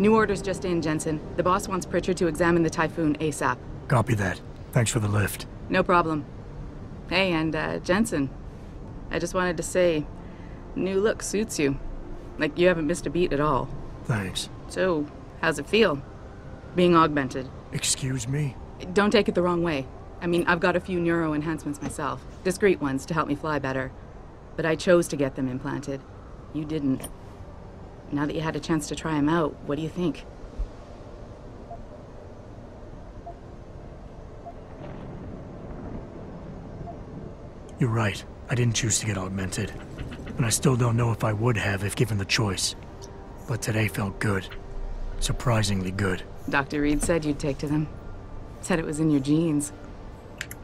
New orders just in, Jensen. The boss wants Pritchard to examine the Typhoon ASAP. Copy that. Thanks for the lift. No problem. Hey, and Jensen, I just wanted to say, new look suits you. Like, you haven't missed a beat at all. Thanks. So, how's it feel? Being augmented? Excuse me? Don't take it the wrong way. I mean, I've got a few neuro enhancements myself. Discreet ones to help me fly better. But I chose to get them implanted. You didn't. Now that you had a chance to try them out, what do you think? You're right. I didn't choose to get augmented. And I still don't know if I would have if given the choice. But today felt good. Surprisingly good. Dr. Reed said you'd take to them. Said it was in your genes.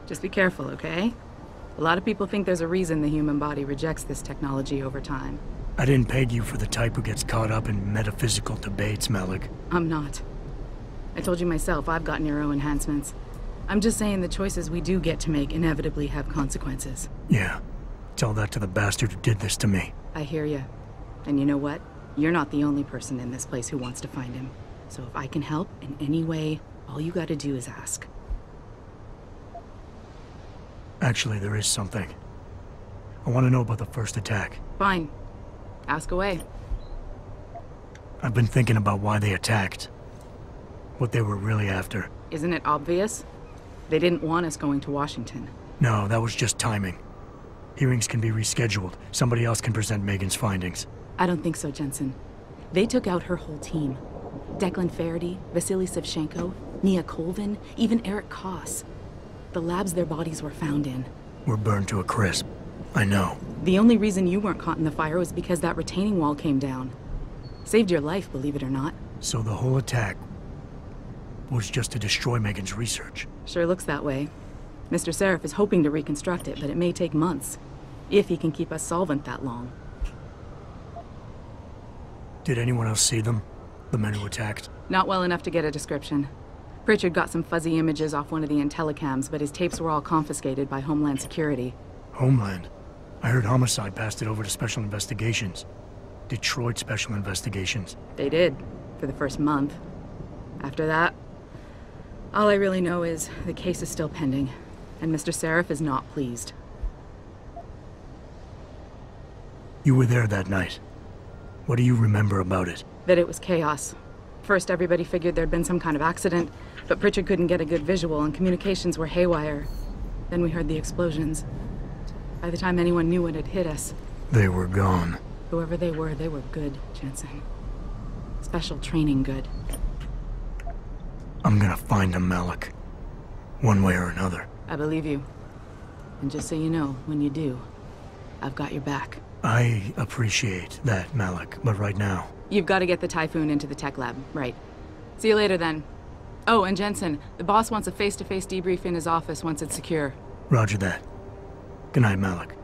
Just be careful, okay? A lot of people think there's a reason the human body rejects this technology over time. I didn't peg you for the type who gets caught up in metaphysical debates, Malik. I'm not. I told you myself, I've got neuro enhancements. I'm just saying the choices we do get to make inevitably have consequences. Yeah. Tell that to the bastard who did this to me. I hear you. And you know what? You're not the only person in this place who wants to find him. So if I can help in any way, all you gotta do is ask. Actually, there is something. I want to know about the first attack. Fine. Ask away. I've been thinking about why they attacked. What they were really after. Isn't it obvious? They didn't want us going to Washington. No, that was just timing. Hearings can be rescheduled. Somebody else can present Megan's findings. I don't think so, Jensen. They took out her whole team. Declan Faraday, Vasily Savchenko, Nia Colvin, even Eric Koss. The labs their bodies were found in. We're burned to a crisp. I know. The only reason you weren't caught in the fire was because that retaining wall came down. Saved your life, believe it or not. So the whole attack was just to destroy Megan's research. Sure looks that way. Mr. Seraph is hoping to reconstruct it, but it may take months. If he can keep us solvent that long. Did anyone else see them? The men who attacked? Not well enough to get a description. Pritchard got some fuzzy images off one of the intellicams, but his tapes were all confiscated by Homeland Security. Homeland? I heard Homicide passed it over to Special Investigations. Detroit Special Investigations. They did, for the first month. After that, all I really know is the case is still pending, and Mr. Seraph is not pleased. You were there that night. What do you remember about it? That it was chaos. First, everybody figured there'd been some kind of accident, but Pritchard couldn't get a good visual and communications were haywire. Then we heard the explosions. By the time anyone knew what had hit us... They were gone. Whoever they were good, Jensen. Special training good. I'm gonna find them, Malik. One way or another. I believe you. And just so you know, when you do, I've got your back. I appreciate that, Malik, but right now... You've got to get the Typhoon into the tech lab, right. See you later, then. Oh, and Jensen, the boss wants a face-to-face debrief in his office once it's secure. Roger that. Good night, Malik.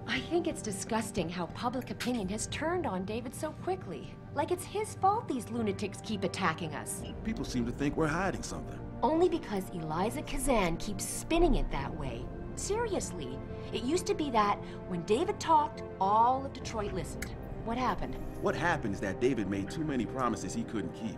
I think it's disgusting how public opinion has turned on David so quickly. Like it's his fault these lunatics keep attacking us. People seem to think we're hiding something. Only because Eliza Kazan keeps spinning it that way. Seriously, it used to be that when David talked, all of Detroit listened. What happened? What happened is that David made too many promises he couldn't keep.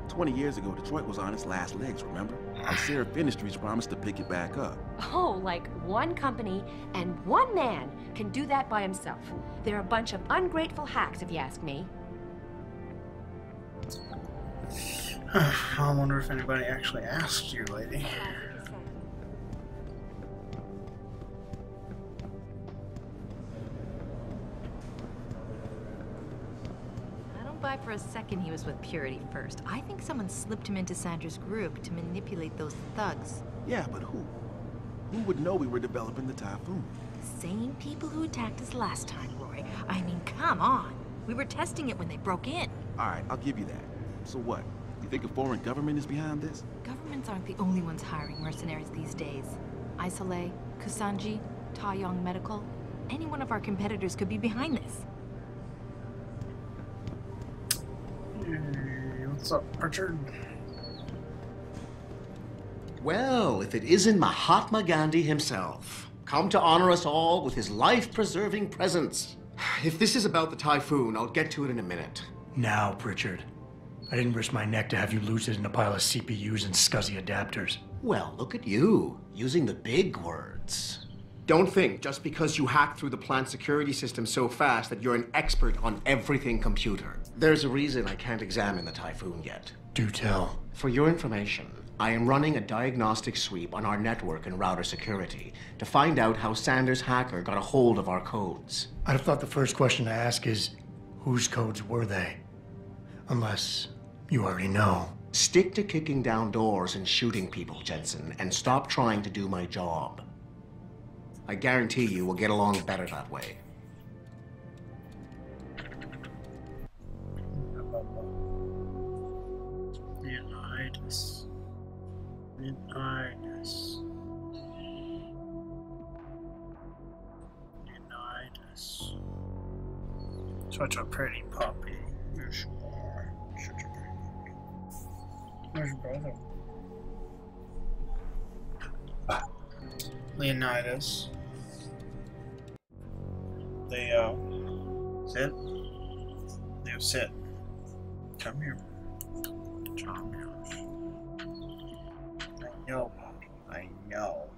20 years ago, Detroit was on its last legs, remember? And Seraph Industries promised to pick it back up. Oh, like one company and one man can do that by himself. They're a bunch of ungrateful hacks, if you ask me. I wonder if anybody actually asked you, lady. Buy for a second he was with Purity first. I think someone slipped him into Sandra's group to manipulate those thugs. Yeah, but who? Who would know we were developing the Typhoon? The same people who attacked us last time, Roy. I mean, come on. We were testing it when they broke in. All right, I'll give you that. So what? You think a foreign government is behind this? Governments aren't the only ones hiring mercenaries these days. Isolé, Kusanji, Taeyong Medical. Any one of our competitors could be behind this. What's up, Richard? Well, if it isn't Mahatma Gandhi himself, come to honor us all with his life-preserving presence. If this is about the typhoon, I'll get to it in a minute. Now, Pritchard. I didn't risk my neck to have you lose it in a pile of CPUs and scuzzy adapters. Well, look at you, using the big words. Don't think just because you hacked through the plant security system so fast that you're an expert on everything computer. There's a reason I can't examine the typhoon yet. Do tell. For your information, I am running a diagnostic sweep on our network and router security to find out how Sanders' hacker got a hold of our codes. I'd have thought the first question to ask is, whose codes were they? Unless you already know. Stick to kicking down doors and shooting people, Jensen, and stop trying to do my job. I guarantee you we'll get along better that way. Leonidas. Leonidas. Leonidas. Such a pretty puppy. Yes, you are. Such a pretty puppy. Where's your brother? Leonidas. Sit. Leo, sit. Come here. Come here. I know. I know.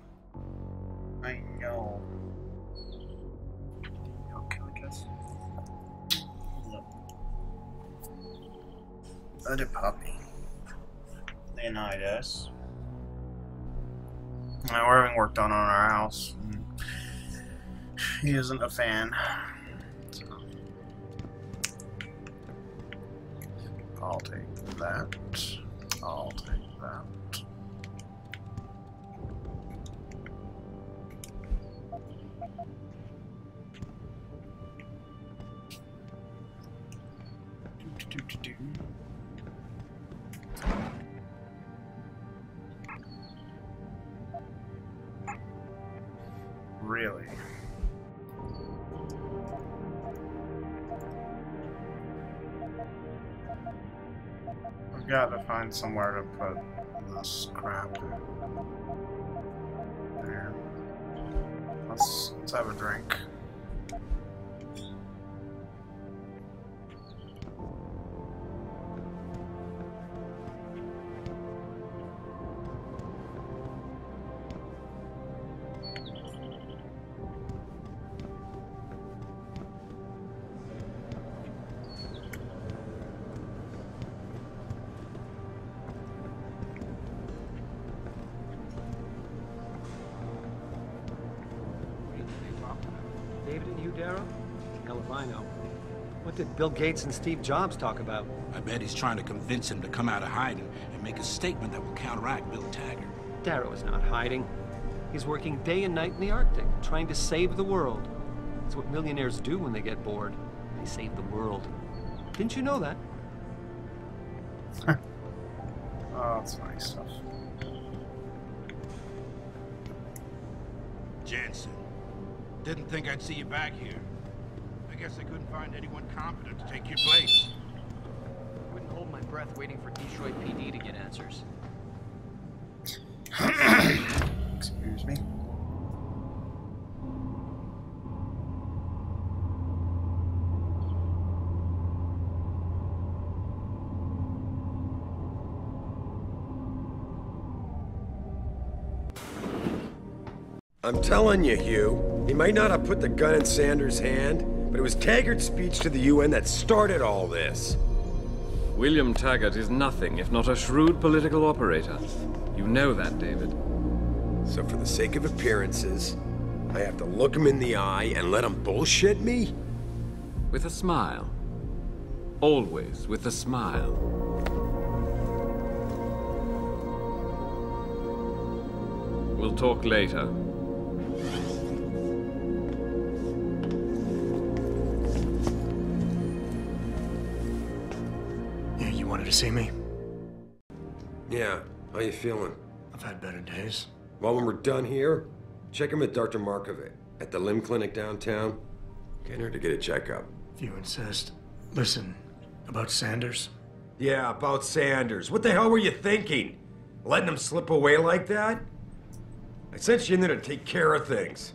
I know. Okay, we just... Look. Other puppy. Leonidas. We're having work done on our house. He isn't a fan. So I'll take that. I'll take that. Do. Really? I've got to find somewhere to put this crap. There. Let's have a drink. David and you, Darrow? Hell if I know. What did Bill Gates and Steve Jobs talk about? I bet he's trying to convince him to come out of hiding and make a statement that will counteract Bill Taggart. Darrow is not hiding. He's working day and night in the Arctic, trying to save the world. That's what millionaires do when they get bored. They save the world. Didn't you know that? Oh, that's nice stuff. Jensen, didn't think I'd see you back here. I guess I couldn't find anyone competent to take your place. I wouldn't hold my breath waiting for Detroit PD to get answers. Excuse me. I'm telling you, Hugh, he might not have put the gun in Sanders' hand, but it was Taggart's speech to the UN that started all this. William Taggart is nothing if not a shrewd political operator. You know that, David. So for the sake of appearances, I have to look him in the eye and let him bullshit me? With a smile. Always with a smile. We'll talk later. You wanted to see me? Yeah, how you feeling? I've had better days. Well, when we're done here, check him with Dr. Markovic at the limb clinic downtown. Can't hurt to get a checkup. If you insist. Listen, about Sanders? Yeah, about Sanders. What the hell were you thinking? Letting him slip away like that? I sent you in there to take care of things.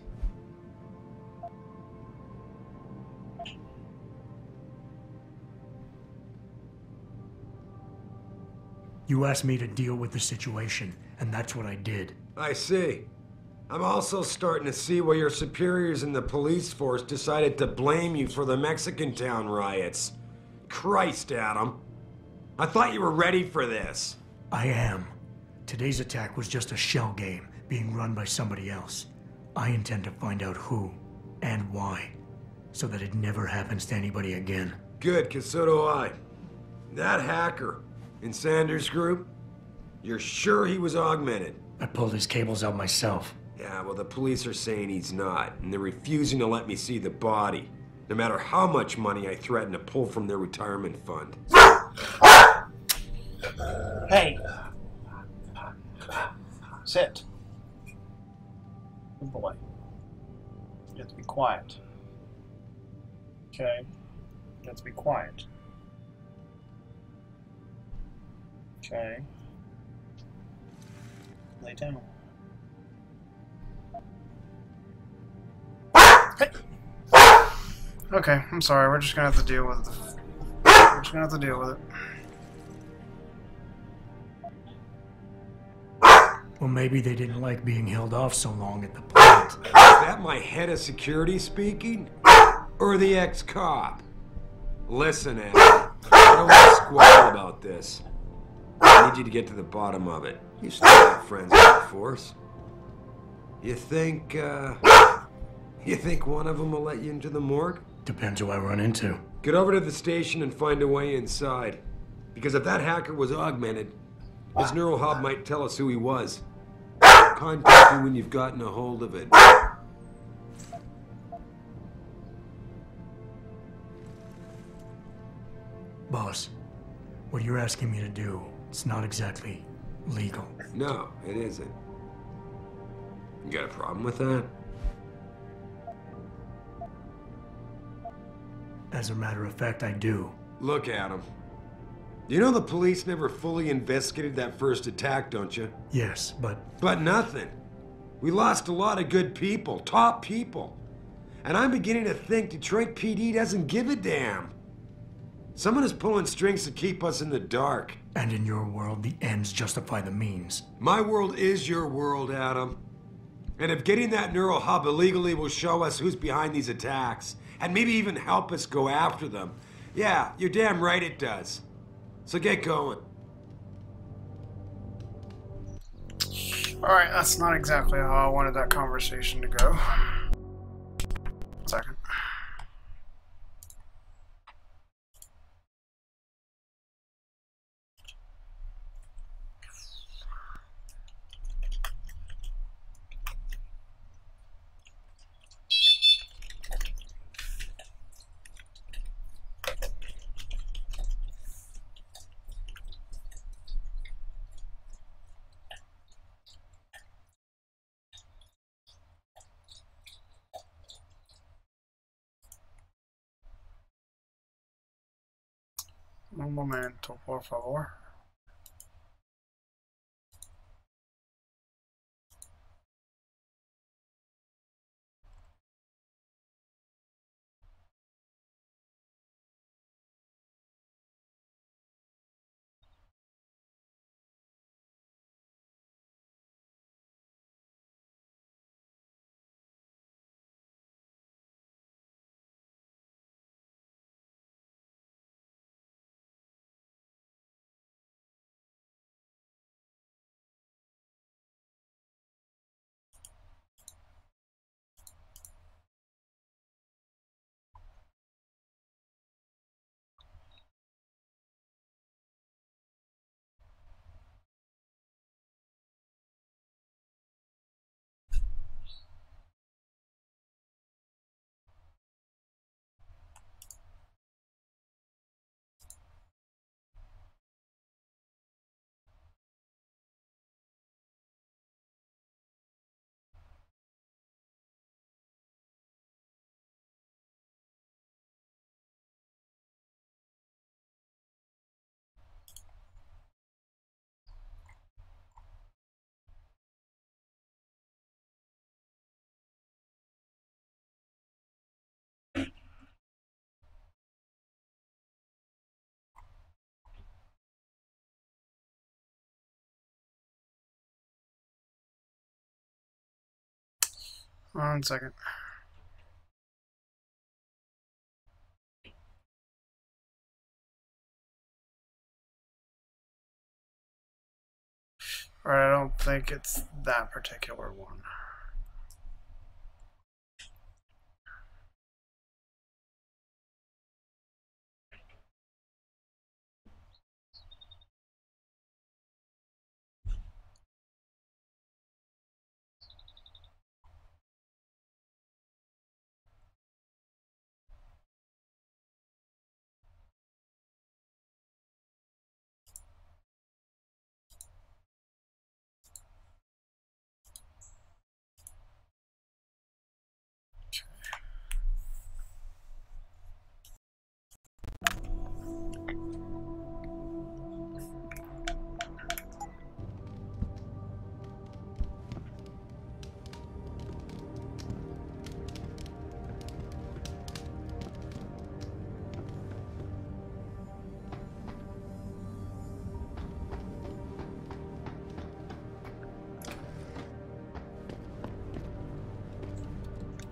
You asked me to deal with the situation, and that's what I did. I see. I'm also starting to see why your superiors in the police force decided to blame you for the Mexican town riots. Christ, Adam. I thought you were ready for this. I am. Today's attack was just a shell game being run by somebody else. I intend to find out who and why, so that it never happens to anybody again. Good, 'cause so do I. That hacker in Sanders' group, you're sure he was augmented? I pulled his cables out myself. Yeah, well, the police are saying he's not, and they're refusing to let me see the body, no matter how much money I threaten to pull from their retirement fund. Hey! Sit. Good boy. You have to be quiet. Okay? You have to be quiet. Okay. Lay down. Hey. Okay, I'm sorry. We're just gonna have to deal with it. We're just gonna have to deal with it. Well, maybe they didn't like being held off so long at the plant. Is that my head of security speaking? Or the ex-cop? Listen, Adam, I don't want to squabble about this. I need you to get to the bottom of it. You still have friends in the force. You think one of them will let you into the morgue? Depends who I run into. Get over to the station and find a way inside. Because if that hacker was augmented, his neural hub might tell us who he was. Contact me when you've gotten a hold of it. Boss, what you're asking me to do, it's not exactly legal. No, it isn't. You got a problem with that? As a matter of fact, I do. Look, Adam. You know the police never fully investigated that first attack, don't you? Yes, but... But nothing. We lost a lot of good people, top people. And I'm beginning to think Detroit PD doesn't give a damn. Someone is pulling strings to keep us in the dark. And in your world, the ends justify the means. My world is your world, Adam. And if getting that neural hub illegally will show us who's behind these attacks, and maybe even help us go after them, yeah, you're damn right it does. So get going. Alright, that's not exactly how I wanted that conversation to go. 1 second. Un momento, por favor. 1 second. Alright, I don't think it's that particular one.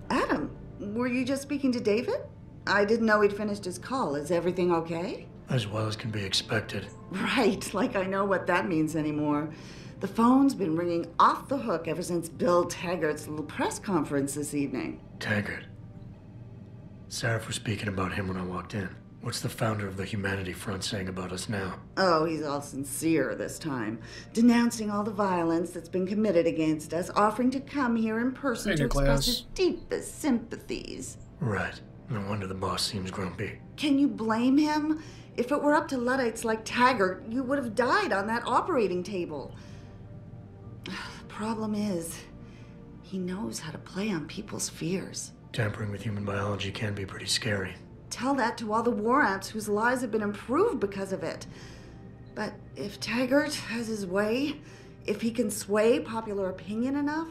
Adam, were you just speaking to David? I didn't know he'd finished his call. Is everything okay? As well as can be expected. Right, like I know what that means anymore. The phone's been ringing off the hook ever since Bill Taggart's little press conference this evening. Taggart. Sarah was speaking about him when I walked in. What's the founder of the Humanity Front saying about us now? Oh, he's all sincere this time, denouncing all the violence that's been committed against us, offering to come here in person to express his deepest sympathies. Right. No wonder the boss seems grumpy. Can you blame him? If it were up to Luddites like Taggart, you would have died on that operating table. The problem is, he knows how to play on people's fears. Tampering with human biology can be pretty scary. Tell that to all the war ants whose lives have been improved because of it. But if Taggart has his way, if he can sway popular opinion enough,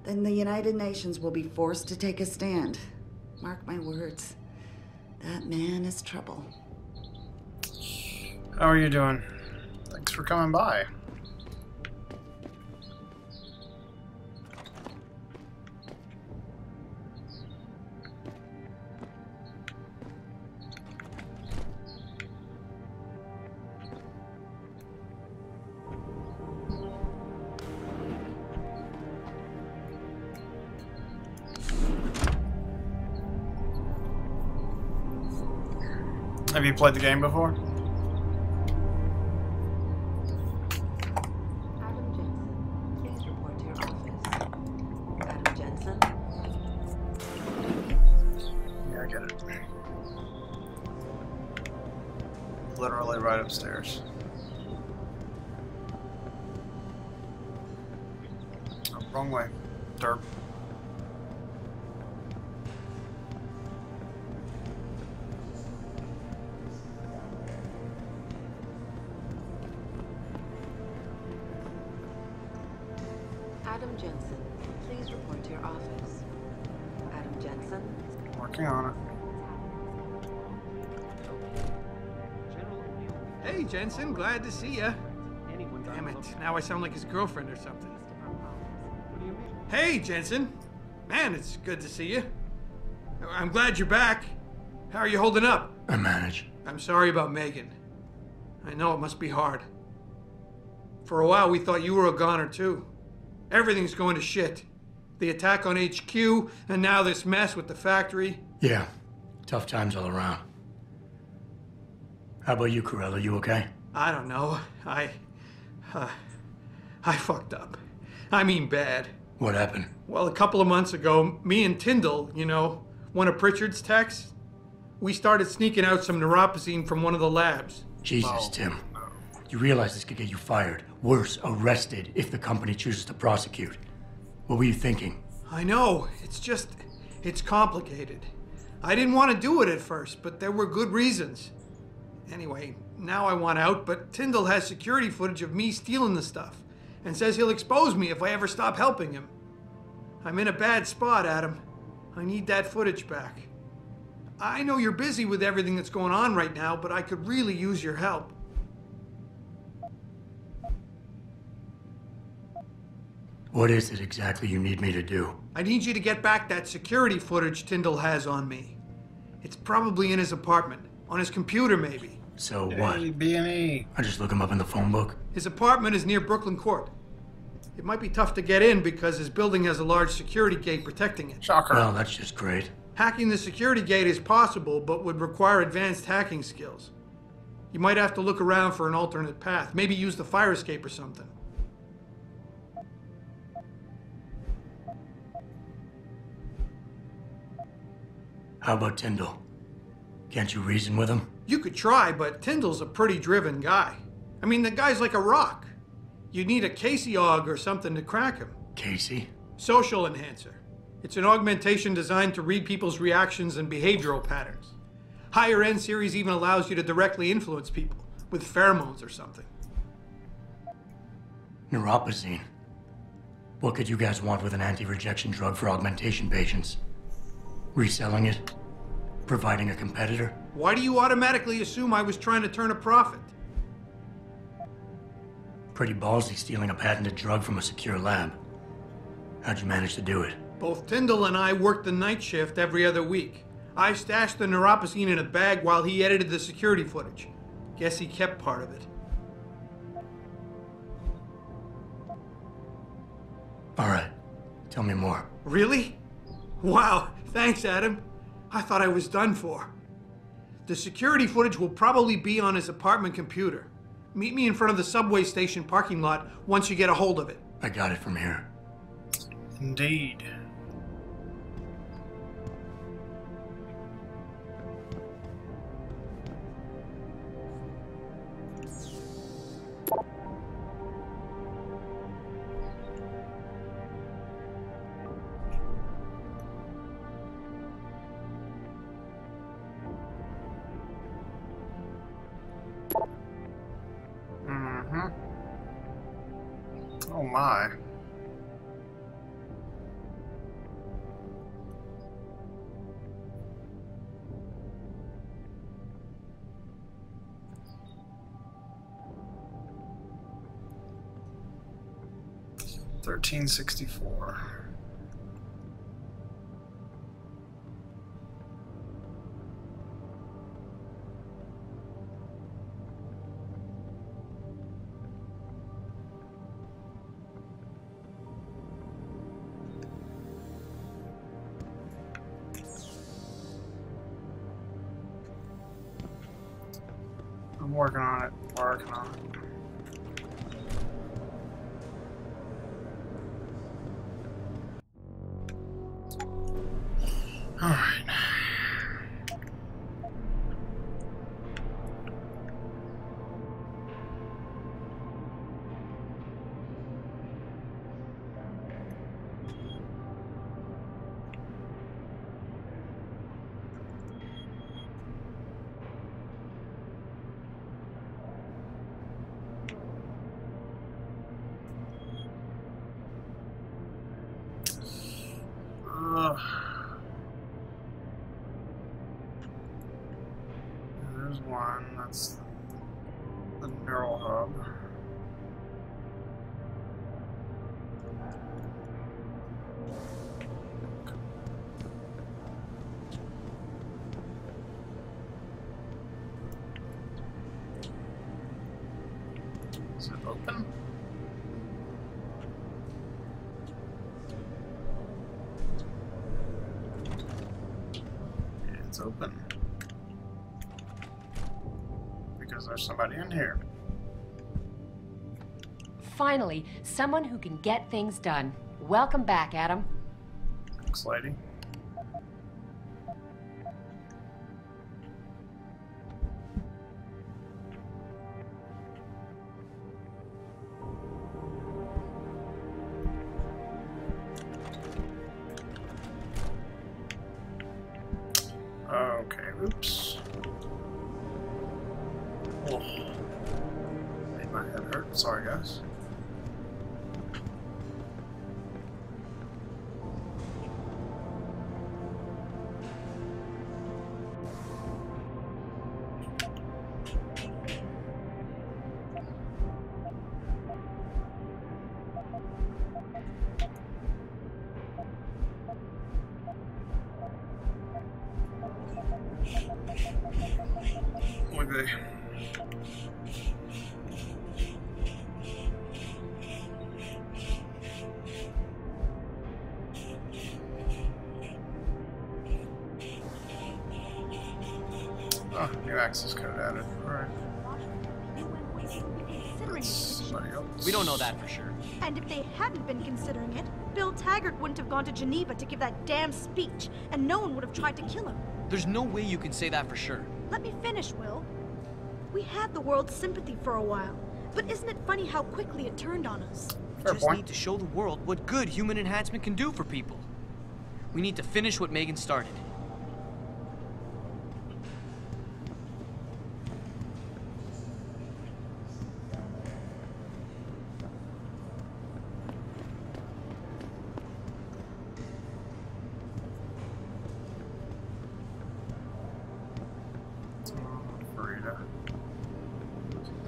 then the United Nations will be forced to take a stand. Mark my words. That man is trouble. How are you doing? Thanks for coming by. Have you played the game before? Yeah, I get it. Literally right upstairs. Oh, wrong way. Derp. Adam Jensen, please report to your office. Adam Jensen? Working on it. Hey, Jensen, glad to see ya. Damn it, now I sound like his girlfriend or something. Hey, Jensen. Man, it's good to see you. I'm glad you're back. How are you holding up? I manage. I'm sorry about Megan. I know it must be hard. For a while, we thought you were a goner, too. Everything's going to shit. The attack on HQ, and now this mess with the factory. Yeah, tough times all around. How about you, Corella? You okay? I don't know. I fucked up. I mean bad. What happened? Well, a couple of months ago, me and Tyndall, you know, one of Pritchard's techs, we started sneaking out some neuropozyne from one of the labs. Jesus, Tim. You realize this could get you fired. Worse, arrested if the company chooses to prosecute. What were you thinking? I know. It's complicated. I didn't want to do it at first, but there were good reasons. Anyway, now I want out, but Tyndall has security footage of me stealing the stuff and says he'll expose me if I ever stop helping him. I'm in a bad spot, Adam. I need that footage back. I know you're busy with everything that's going on right now, but I could really use your help. What is it exactly you need me to do? I need you to get back that security footage Tyndall has on me. It's probably in his apartment. On his computer, maybe. So what? B&E. I just look him up in the phone book? His apartment is near Brooklyn Court. It might be tough to get in because his building has a large security gate protecting it. Shocker. Well, that's just great. Hacking the security gate is possible, but would require advanced hacking skills. You might have to look around for an alternate path. Maybe use the fire escape or something. How about Tyndall? Can't you reason with him? You could try, but Tyndall's a pretty driven guy. I mean, the guy's like a rock. You need a Casey aug or something to crack him. Casey? Social enhancer. It's an augmentation designed to read people's reactions and behavioral patterns. Higher end series even allows you to directly influence people with pheromones or something. Neuropozyne. What could you guys want with an anti-rejection drug for augmentation patients? Reselling it? Providing a competitor? Why do you automatically assume I was trying to turn a profit? Pretty ballsy stealing a patented drug from a secure lab. How'd you manage to do it? Both Tyndall and I worked the night shift every other week. I stashed the neuropozyne in a bag while he edited the security footage. Guess he kept part of it. All right. Tell me more. Really? Wow, thanks, Adam. I thought I was done for. The security footage will probably be on his apartment computer. Meet me in front of the subway station parking lot once you get a hold of it. I got it from here. Indeed. Oh my. $13.64. I'm working on it. Working on it. All right. There's one. That's the neural hub. Is it open? It's open. Because there's somebody in here. Finally, someone who can get things done. Welcome back, Adam. Thanks, lady. Okay, oops. Oh. Made my head hurt. Sorry, guys. Oh, new access code added. Alright. We don't know that for sure. And if they hadn't been considering it, Bill Taggart wouldn't have gone to Geneva to give that damn speech, and no one would have tried to kill him. There's no way you can say that for sure. Let me finish, Will. We had the world's sympathy for a while, but isn't it funny how quickly it turned on us? We just need to show the world what good human enhancement can do for people. We need to finish what Megan started.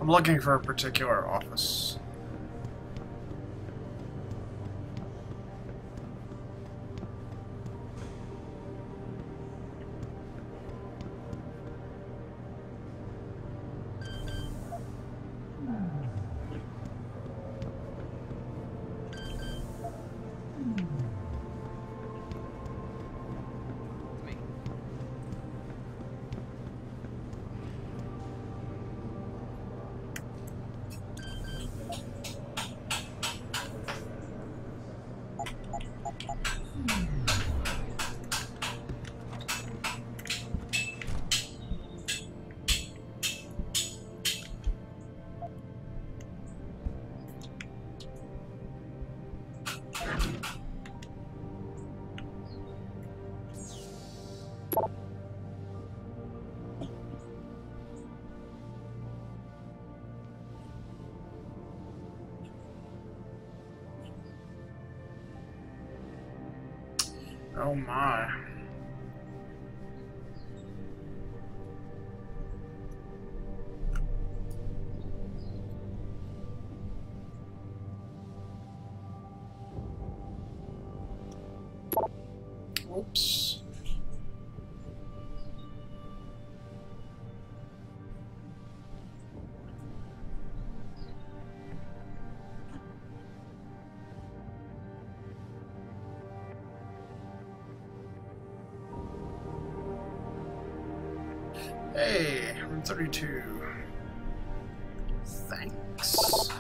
I'm looking for a particular office. Oh my. Oops. Hey, I'm 32. Thanks.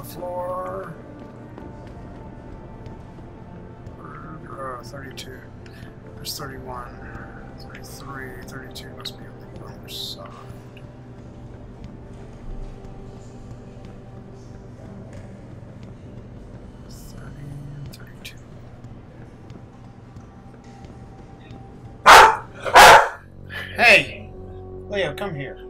Floor. 32. There's 31. 33. 32 must be on the other side. Hey! Leo, come here.